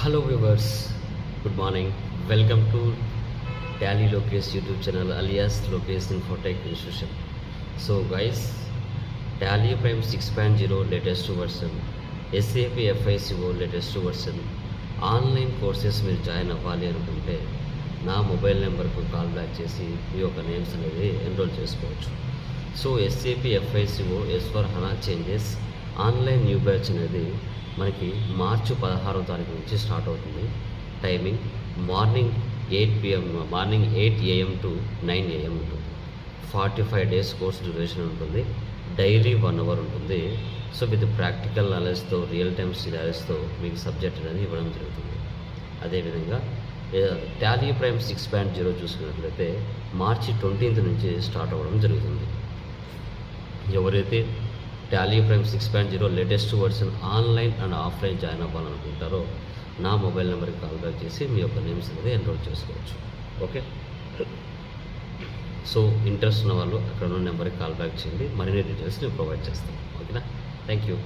Hello viewers, good morning. Welcome to Tally Lokesh YouTube channel alias Lokesh Infotech Institution. So guys, Tally Prime 6.0 latest version, SAP FICO latest version, online courses మీరు join అవ్వాలి అనుకుంటే నా mobile నెంబర్కు call back చేసి మీ యొక్క names అనేది enroll చేసుకోవచ్చు. So SAP FICO S/4HANA changes online new batch అనేది మనకి మార్చి 16వ తారీఖు నుంచి స్టార్ట్ అవుతుంది. Timing morning 8 AM to 9 AM ఉంటుంది. 45 డేస్ కోర్స్ డ్యూరేషన్ ఉంటుంది. డైలీ 1 అవర్ ఉంటుంది. సో విత్ ప్రాక్టికల్ నాలెడ్జ్తో రియల్ టైమ్ సినారియోస్తో మీకు సబ్జెక్ట్ అనేది ఇవ్వడం జరుగుతుంది. అదేవిధంగా టాలీ ప్రైమ్ 6.0 చూసుకున్నట్లయితే మార్చి 20th నుంచి స్టార్ట్ అవ్వడం జరుగుతుంది. ఎవరైతే Tally Prime 6.0 latest version online and offline join అవ్వాలనుకుంటారో నా మొబైల్ నెంబర్కి కాల్ బ్యాక్ చేసి మీ యొక్క నేమ్స్ అనేది ఎన్రోల్ చేసుకోవచ్చు. ఓకే, సో ఇంట్రెస్ట్ ఉన్న వాళ్ళు అక్కడ ఉన్న నెంబర్కి కాల్ బ్యాక్ చేయండి. మరిన్ని డీటెయిల్స్ నేను ప్రొవైడ్ చేస్తాను. ఓకేనా, థ్యాంక్ యూ.